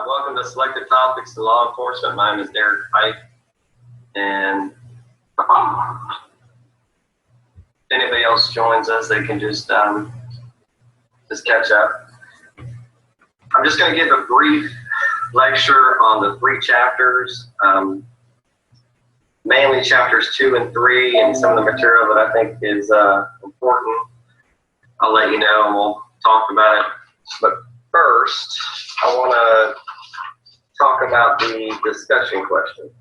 Welcome to Selected Topics in Law Enforcement. My name is Derek Pike, and if anybody else joins us, they can just catch up. I'm just going to give a brief lecture on the 3 chapters, mainly chapters 2 and 3, and some of the material that I think is important. I'll let you know, and we'll talk about it. But first, I want to talk about the discussion question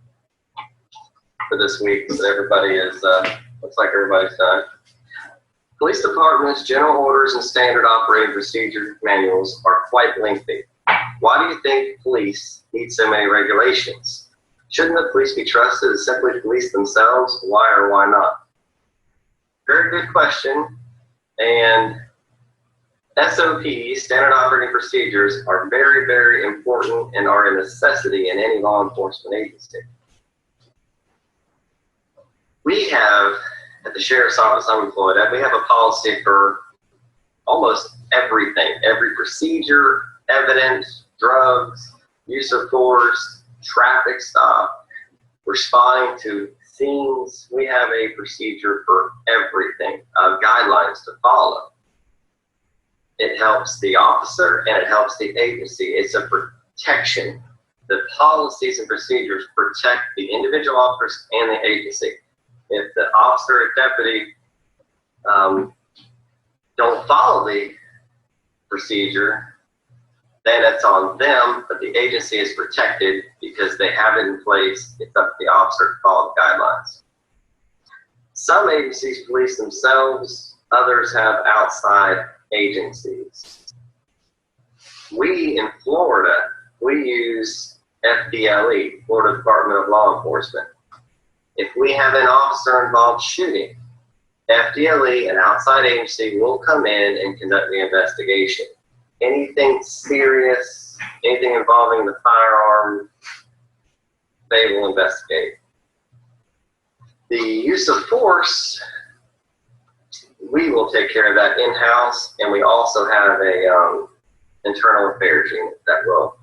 for this week that everybody is, looks like everybody's done. Police departments' general orders and standard operating procedure manuals are quite lengthy. Why do you think police need so many regulations? Shouldn't the police be trusted to simply police themselves? Why or why not? Very good question. And SOPs, standard operating procedures, are very, very important and are a necessity in any law enforcement agency. We have, at the Sheriff's Office I'm employed at, we have a policy for almost everything, every procedure, evidence, drugs, use of force, traffic stop, responding to scenes. We have a procedure for everything, guidelines to follow. It helps the officer and it helps the agency. It's a protection. The policies and procedures protect the individual officers and the agency. If the officer or deputy don't follow the procedure, then it's on them, but the agency is protected because they have it in place. It's up to the officer to follow the guidelines. Some agencies police themselves, others have outside agencies. We in Florida, we use FDLE, Florida Department of Law Enforcement. If we have an officer involved shooting, FDLE, an outside agency, will come in and conduct the investigation. Anything serious, anything involving the firearm, they will investigate. The use of force, we will take care of that in-house, and we also have a internal affairs unit that will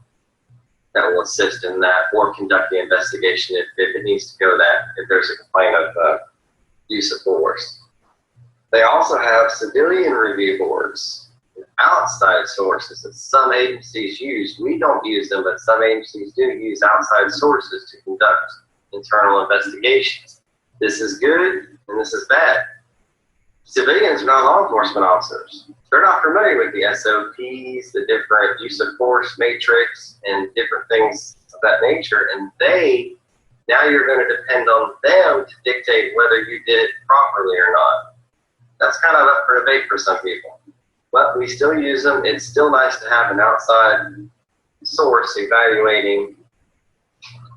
assist in that or conduct the investigation if it needs to go that, if there's a complaint of use of force. They also have civilian review boards, outside sources that some agencies use. We don't use them, but some agencies do use outside sources to conduct internal investigations. This is good and this is bad. Civilians are not law enforcement officers. They're not familiar with the SOPs, the different use of force matrix, and different things of that nature. And now you're going to depend on them to dictate whether you did it properly or not. That's kind of up for debate for some people. But we still use them. It's still nice to have an outside source evaluating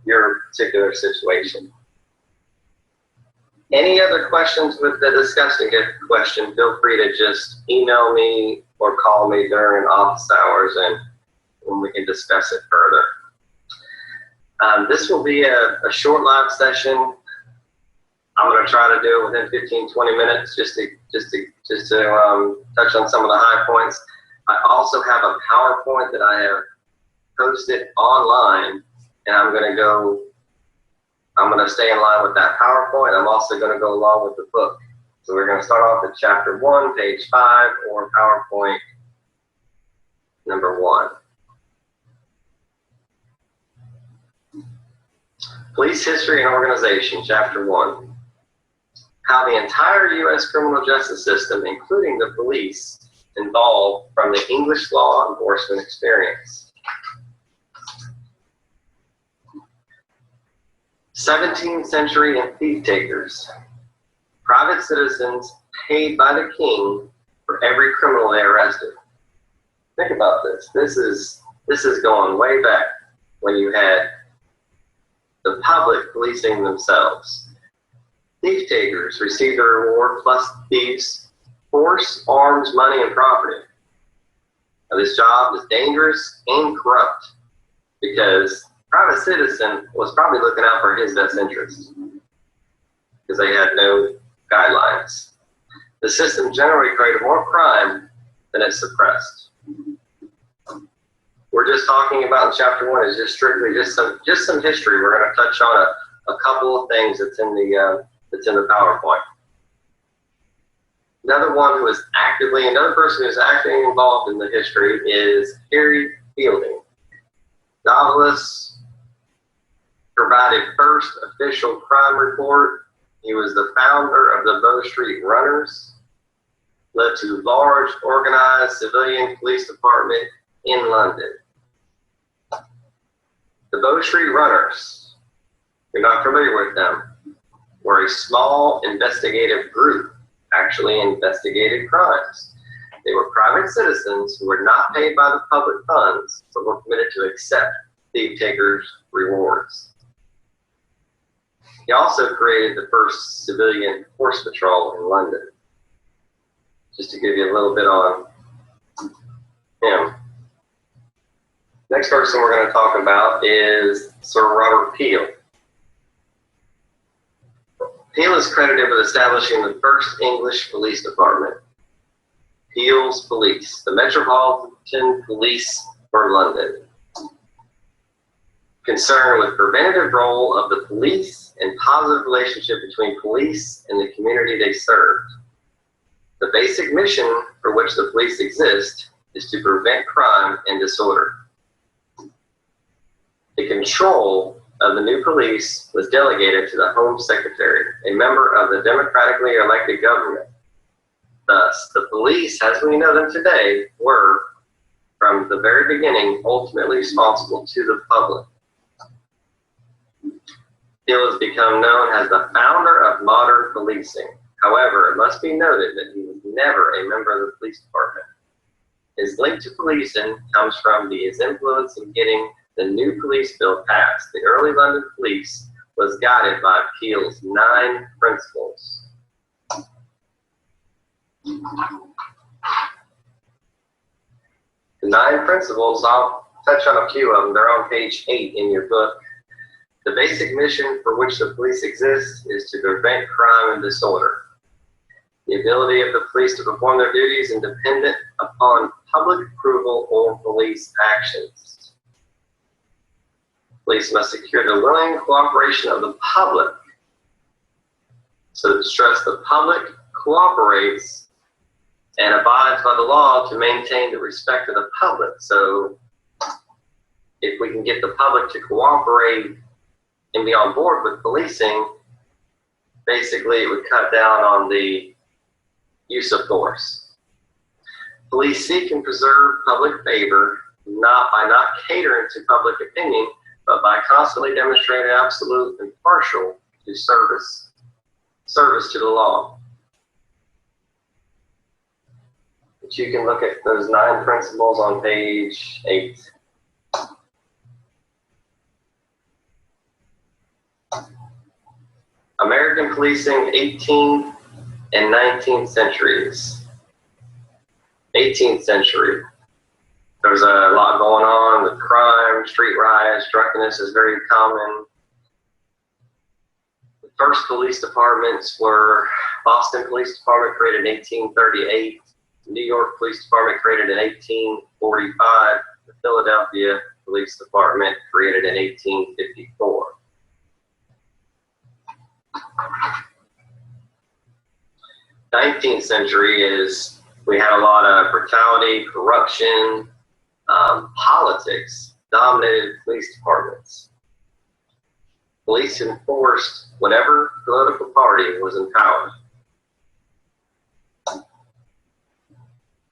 your particular situation. Any other questions with the discussing question, feel free to just email me or call me during office hours and we can discuss it further. This will be a short live session. I'm going to try to do it within 15-20 minutes just to touch on some of the high points. I also have a PowerPoint that I have posted online, and I'm going to stay in line with that PowerPoint. I'm also going to go along with the book. So we're going to start off at chapter 1, page 5, or PowerPoint number 1. Police History and Organization, chapter 1. How the entire U.S. criminal justice system, including the police, evolved from the English law enforcement experience. 17th century and thief takers. Private citizens paid by the king for every criminal they arrested. Think about this. This is going way back when you had the public policing themselves. Thief takers received a reward plus thieves' force, arms, money, and property. Now, this job is dangerous and corrupt because private citizen was probably looking out for his best interest because they had no guidelines. The system generally created more crime than it suppressed. We're just just talking about in chapter 1 is just strictly just some history. We're going to touch on a couple of things that's in the PowerPoint. Another person who's actively involved in the history is Harry Fielding. Novelist, provided first official crime report. He was the founder of the Bow Street Runners, led to large organized civilian police department in London. The Bow Street Runners, if you're not familiar with them, were a small investigative group, actually investigated crimes. They were private citizens who were not paid by the public funds, but were permitted to accept thief takers' rewards. He also created the first civilian horse patrol in London. Just to give you a little bit on him. Next person we're going to talk about is Sir Robert Peel. Peel is credited with establishing the first English police department, Peel's Police, the Metropolitan Police for London. Concerned with preventative role of the police and positive relationship between police and the community they served. The basic mission for which the police exist is to prevent crime and disorder. The control of the new police was delegated to the Home Secretary, a member of the democratically elected government. Thus, the police, as we know them today, were, from the very beginning, ultimately responsible to the public. Peel has become known as the founder of modern policing. However, it must be noted that he was never a member of the police department. His link to policing comes from his influence in getting the new police bill passed. The early London police was guided by Peel's 9 principles. The 9 principles, I'll touch on a few of them. They're on page 8 in your book. The basic mission for which the police exist is to prevent crime and disorder. The ability of the police to perform their duties is dependent upon public approval or police actions. Police must secure the willing cooperation of the public. So to stress, the public cooperates and abides by the law to maintain the respect of the public. So if we can get the public to cooperate and be on board with policing, basically it would cut down on the use of force. Police seek and preserve public favor not by not catering to public opinion, but by constantly demonstrating absolute and partial to service to the law. But you can look at those 9 principles on page 8. American policing, 18th and 19th centuries. 18th century. There's a lot going on with crime, street riots, drunkenness is very common. The first police departments were Boston Police Department, created in 1838. New York Police Department, created in 1845. The Philadelphia Police Department, created in 1854. 19th century is, we had a lot of brutality, corruption, politics dominated police departments. Police enforced whatever political party was in power.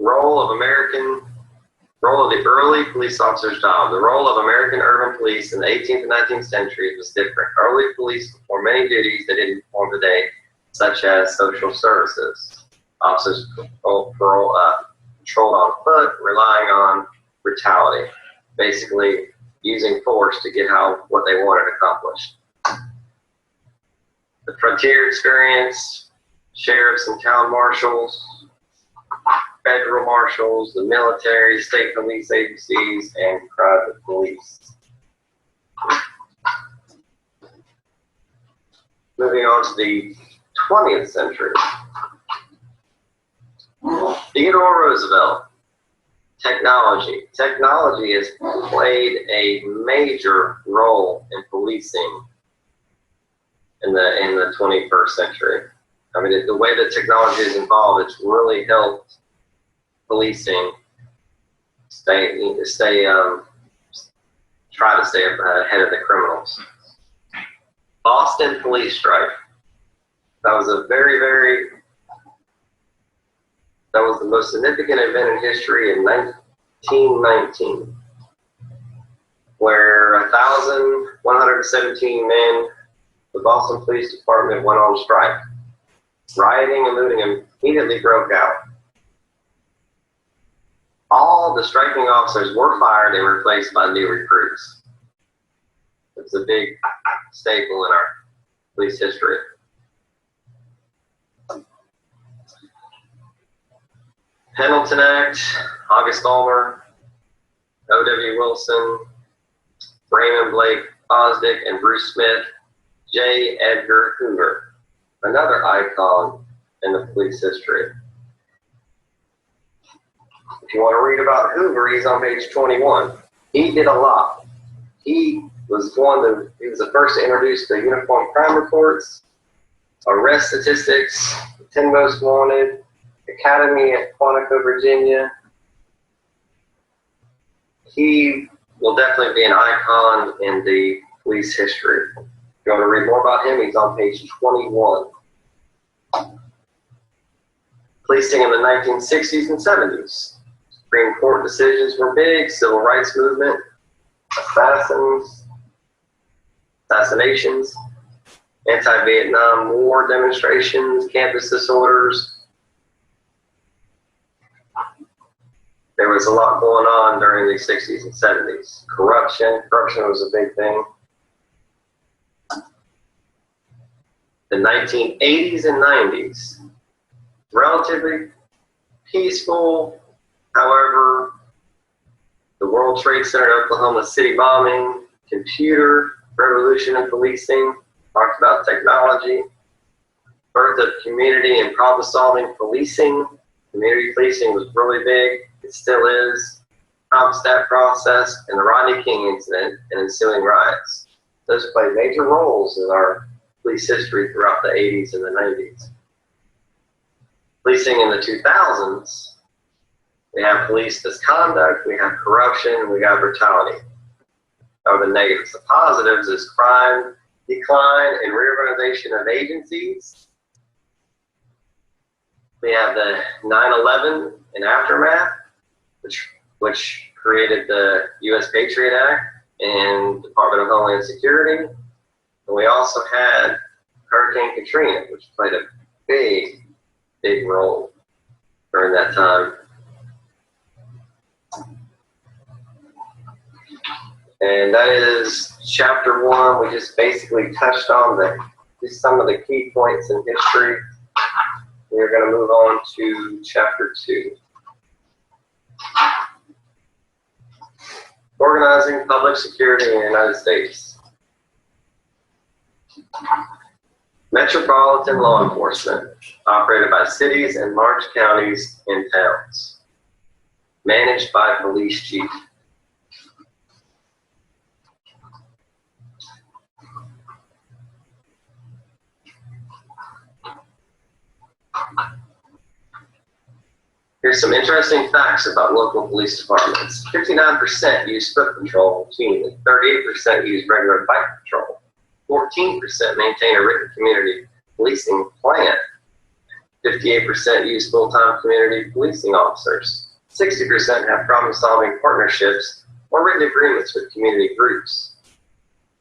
Role of the early police officer's job. The role of American urban police in the 18th and 19th centuries was different. Early police performed many duties they didn't perform today, such as social services. Officers patrolled on foot, relying on brutality, basically using force to get what they wanted accomplished. The frontier experience, sheriffs and town marshals, federal marshals, the military, state police agencies, and private police. Moving on to the 20th century. Theodore Roosevelt Technology. Technology has played a major role in policing in the 21st century. I mean, the way that technology is involved, it's really helped policing try to stay ahead of the criminals. Boston police strike. That was that was the most significant event in history in 1919, where 1,117 men, the Boston Police Department went on strike. Rioting and looting immediately broke out. All the striking officers were fired and replaced by new recruits. It's a big staple in our police history. Pendleton Act, August Ulmer, O.W. Wilson, Raymond Blake Osdick, and Bruce Smith, J. Edgar Hoover, another icon in the police history. If you want to read about Hoover, he's on page 21. He did a lot. He was the first to introduce the uniform crime reports, arrest statistics, the 10 most wanted, Academy at Quantico, Virginia. He will definitely be an icon in the police history. If you want to read more about him, he's on page 21. Policing in the 1960s and 70s. Supreme Court decisions were big, civil rights movement, assassinations, anti-Vietnam War demonstrations, campus disorders. There was a lot going on during the 60s and 70s. Corruption was a big thing. The 1980s and 90s, relatively peaceful. However, the World Trade Center, Oklahoma City bombing, computer revolution in policing, talked about technology, birth of community and problem-solving policing. Community policing was really big. It still is. CompStat process and the Rodney King incident and ensuing riots. Those played major roles in our police history throughout the 80s and the 90s. Policing in the 2000s, we have police misconduct, we have corruption, we got brutality. Those are the negatives. The positives is crime decline and reorganization of agencies. We have the 9/11 and aftermath, which created the U.S. Patriot Act and Department of Homeland Security. And we also had Hurricane Katrina, which played a big role during that time. And that is chapter 1. We just basically touched on just some of the key points in history. We're going to move on to chapter 2. Organizing public security in the United States. Metropolitan law enforcement, operated by cities and large counties and towns. Managed by police chief. Here's some interesting facts about local police departments. 59% use foot patrol routinely. 38% use regular bike patrol. 14% maintain a written community policing plan. 58% use full-time community policing officers. 60% have problem-solving partnerships or written agreements with community groups.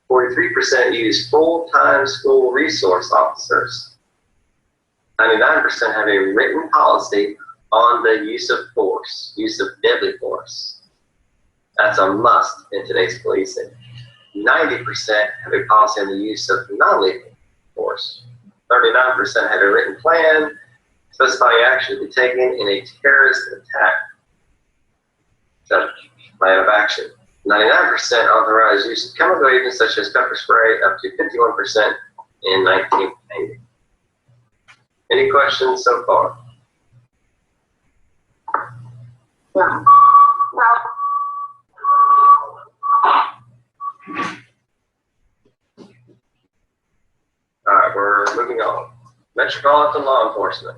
43% use full-time school resource officers. 99% have a written policy on the use of force, use of deadly force. That's a must in today's policing. 90% have a policy on the use of non-lethal force. 39% have a written plan specifying action to be taken in a terrorist attack. Plan of action. 99% authorized use of chemical agents such as pepper spray, up to 51% in 1980. Any questions so far? Yeah. Metropolitan Law Enforcement.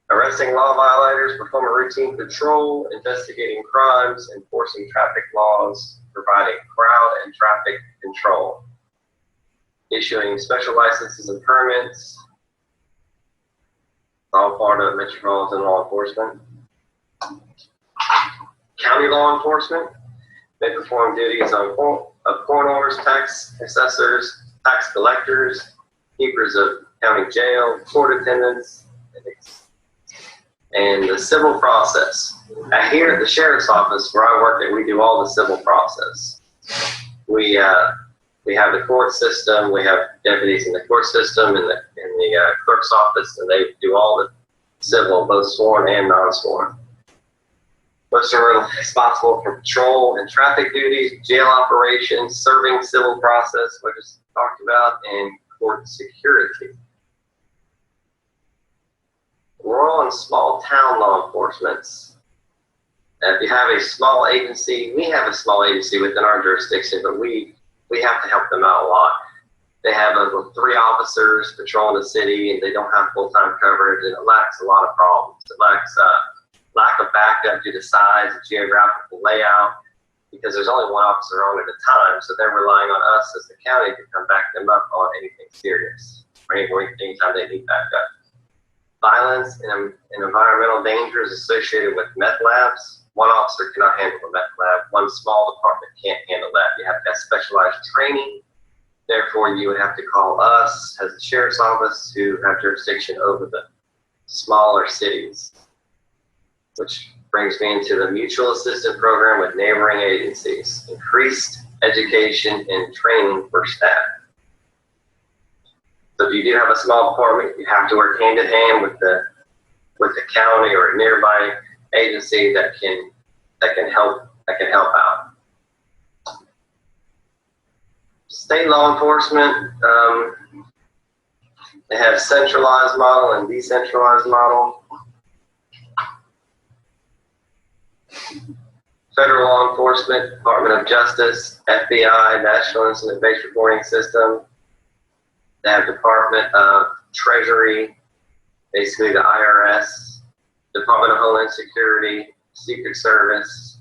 Arresting law violators, performing routine patrol, investigating crimes, enforcing traffic laws, providing crowd and traffic control, issuing special licenses and permits, all part of Metropolitan Law Enforcement. County Law Enforcement, they perform duties of court orders, tax assessors, tax collectors, keepers of county jail, court attendants, and the civil process. Here at the Sheriff's Office, where I work at, we do all the civil process. We have the court system, we have deputies in the court system, in the clerk's office, and they do all the civil, both sworn and non-sworn. Most are responsible for patrol and traffic duties, jail operations, serving civil process, which I just talked about, and court security. Rural and small town law enforcements. If you have a small agency, we have a small agency within our jurisdiction, but we have to help them out a lot. They have 3 officers patrolling the city, and they don't have full-time coverage, and it lacks a lot of problems. It lacks lack of backup due to size and geographical layout, because there's only 1 officer on at a time, so they're relying on us as the county to come back them up on anything serious, or anytime they need backup. Violence and environmental dangers associated with meth labs. 1 officer cannot handle a meth lab. 1 small department can't handle that. You have to have specialized training. Therefore, you would have to call us as the Sheriff's Office, who have jurisdiction over the smaller cities, which brings me into the mutual assistance program with neighboring agencies. Increased education and training for staff. So if you do have a small department, you have to work hand in hand with the county or a nearby agency that can help out. State law enforcement, they have centralized model and decentralized model. Federal law enforcement, Department of Justice, FBI, National Incident-Based Reporting System. They have Department of Treasury, basically the IRS, Department of Homeland Security, Secret Service,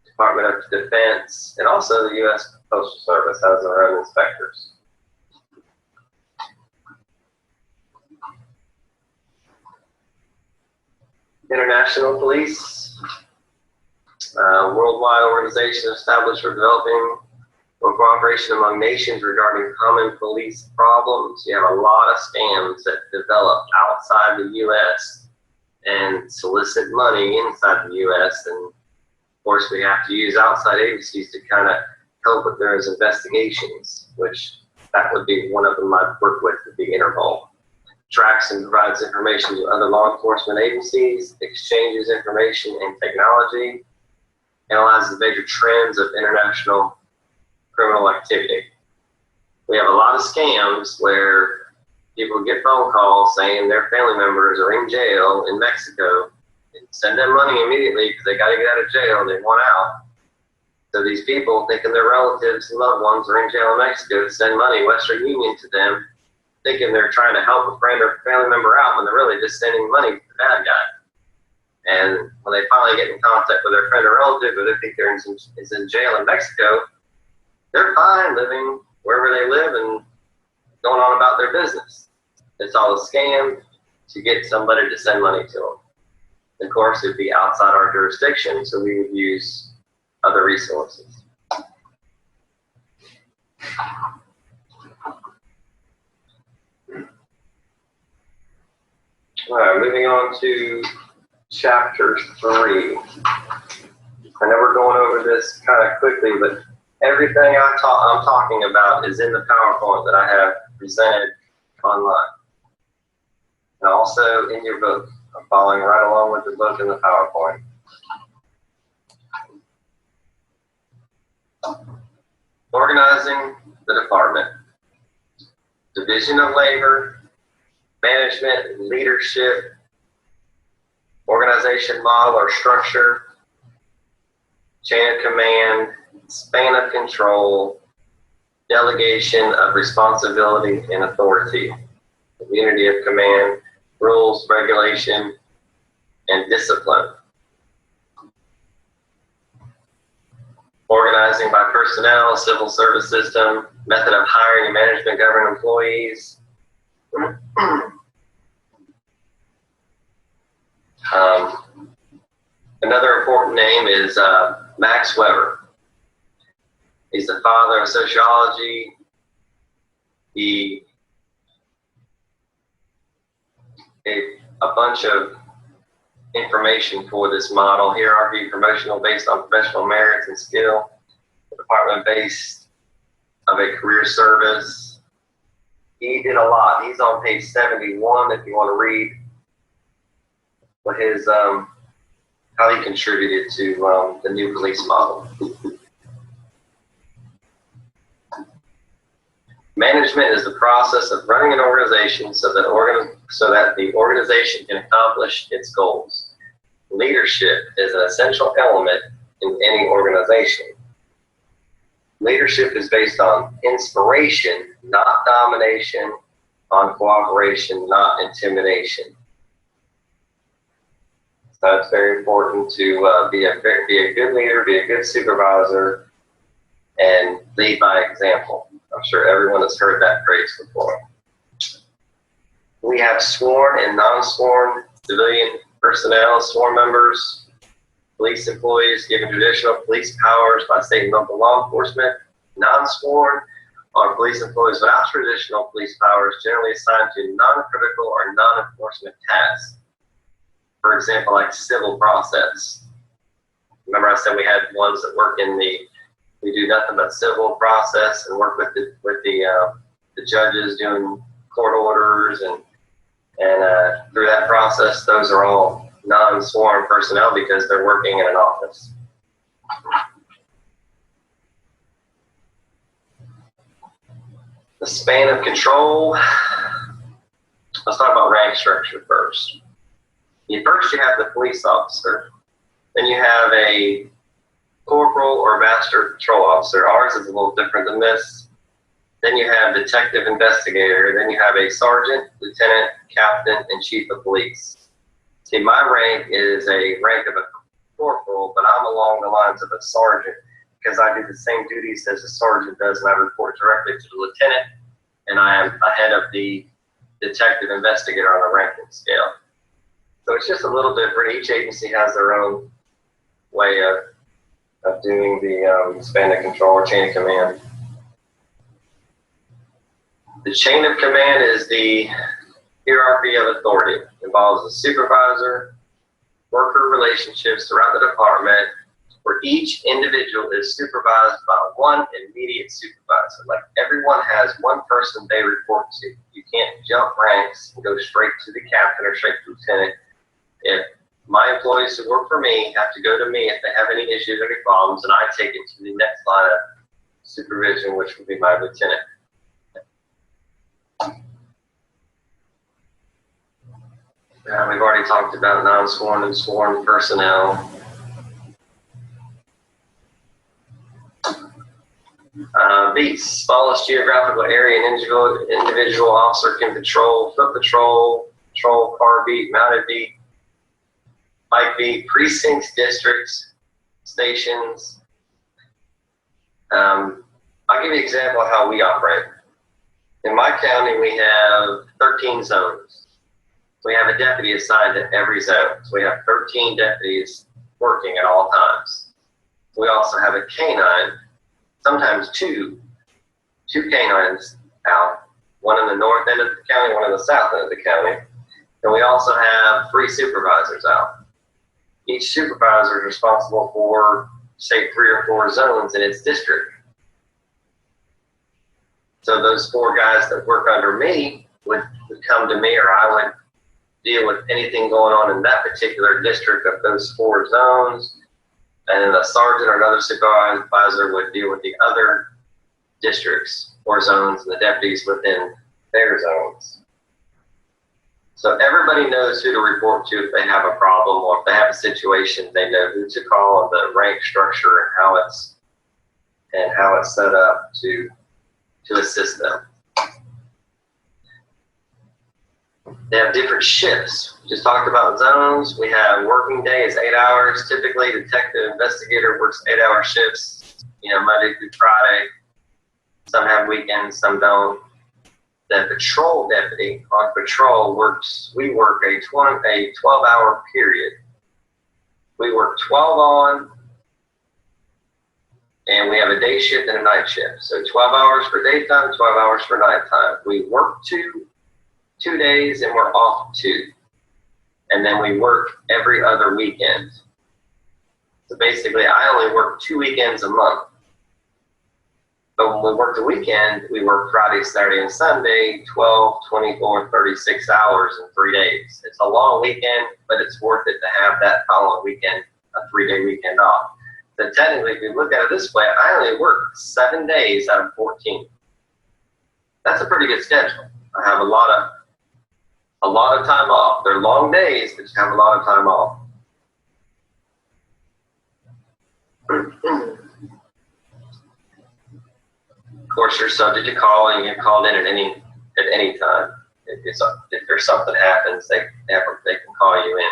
Department of Defense, and also the U.S. Postal Service has their own inspectors. International police, worldwide organization established for developing or cooperation among nations regarding common police problems. You have a lot of scams that develop outside the U.S. and solicit money inside the U.S. And of course, we have to use outside agencies to kind of help with those investigations, which that would be one of them I'd work with, would be Interpol. Tracks and provides information to other law enforcement agencies, exchanges information and technology, analyzes the major trends of international criminal activity. We have a lot of scams where people get phone calls saying their family members are in jail in Mexico, and send them money immediately because they got to get out of jail and they want out. So these people, thinking their relatives and loved ones are in jail in Mexico, send money, Western Union, to them, thinking they're trying to help a friend or family member out when they're really just sending money to the bad guy. And when they finally get in contact with their friend or relative, or they think they're in jail in Mexico, they're fine living wherever they live and going on about their business. It's all a scam to get somebody to send money to them. Of course, it'd be outside our jurisdiction, so we would use other resources. All right, moving on to chapter 3. I know we're going over this kind of quickly, but everything I'm talking about is in the PowerPoint that I have presented online. And also in your book. I'm following right along with the book and the PowerPoint. Organizing the department. Division of labor, management, leadership, organization model or structure, chain of command, span of control, delegation of responsibility and authority. unity of command, rules, regulation, and discipline. Organizing by personnel, civil service system, method of hiring and management government employees. Another important name is Max Weber. He's the father of sociology. He gave a bunch of information for this model: hierarchy, promotional based on professional merits and skill, department based of a career service. He did a lot. He's on page 71 if you want to read what his how he contributed to the new police model. Management is the process of running an organization so that the organization can accomplish its goals. Leadership is an essential element in any organization. Leadership is based on inspiration, not domination, on cooperation, not intimidation. So it's very important to be a good leader, be a good supervisor, and lead by example. I'm sure everyone has heard that phrase before. We have sworn and non-sworn civilian personnel, sworn members, police employees given traditional police powers by state and local law enforcement. Non-sworn are police employees without traditional police powers, generally assigned to non-critical or non-enforcement tasks. For example, like civil process. Remember I said we had ones that work in we do nothing but civil process and work with the judges doing court orders and through that process, those are all non-sworn personnel because they're working in an office. The span of control. Let's talk about rank structure first. First you have the police officer, then you have a corporal or master patrol officer. Ours is a little different than this. Then you have detective investigator, then you have a sergeant, lieutenant, captain, and chief of police. See, my rank is a rank of a corporal, but I'm along the lines of a sergeant because I do the same duties as a sergeant does, and I report directly to the lieutenant, and I am ahead of the detective investigator on a ranking scale. So it's just a little different. Each agency has their own way of doing the span of control or chain of command. The chain of command is the hierarchy of authority. It involves the supervisor, worker relationships throughout the department, where each individual is supervised by one immediate supervisor. Like everyone has one person they report to. You can't jump ranks and go straight to the captain or straight to the lieutenant. If my employees who work for me have to go to me if they have any issues or any problems, and I take it to the next line of supervision, which would be my lieutenant. We've already talked about non-sworn and sworn personnel. The smallest geographical area an individual officer can patrol: foot patrol, car beat, mounted beat, bike beat, precincts, districts, stations. I'll give you an example of how we operate. In my county, we have 13 zones. We have a deputy assigned to every zone. So we have 13 deputies working at all times. We also have a canine, sometimes two canines out, one in the north end of the county, one in the south end of the county. And we also have 3 supervisors out. Each supervisor is responsible for, say, 3 or 4 zones in its district. So those 4 guys that work under me would come to me, or I would deal with anything going on in that particular district of those 4 zones. And then a sergeant or another supervisor would deal with the other districts or zones and the deputies within their zones. So everybody knows who to report to if they have a problem, or if they have a situation, they know who to call, and the rank structure and how it's set up to assist them. They have different shifts. We just talked about zones. We have working day is 8 hours. Typically, detective investigator works 8-hour shifts, Monday through Friday. Some have weekends, some don't. The patrol deputy on patrol we work a 12-hour period. We work 12 on, and we have a day shift and a night shift. So 12 hours for daytime, 12 hours for nighttime. We work two days, and we're off 2. And then we work every other weekend. So basically, I only work 2 weekends a month. But when we work the weekend, we work Friday, Saturday, and Sunday, 12, 24, 36 hours in 3 days. It's a long weekend, but it's worth it to have that following weekend, a 3-day weekend off. So technically, if you look at it this way, I only work 7 days out of 14. That's a pretty good schedule. I have a lot of time off. They're long days, but you have a lot of time off. Of course, you're subject to call, and you get called in at any time. If there's something happens, they can call you in.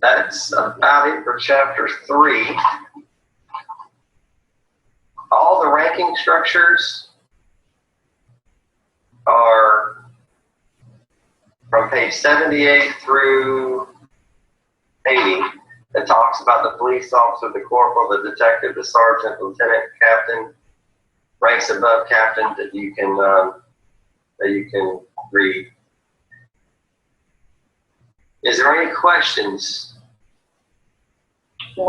That's about it for chapter 3. All the ranking structures are from page 78 through 80. That talks about the police officer, the corporal, the detective, the sergeant, lieutenant, captain, ranks above captain that you can read. Is there any questions? Yeah.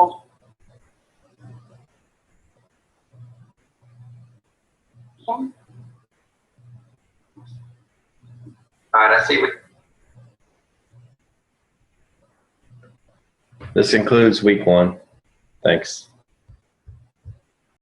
All right, I see. This concludes week 1. Thanks.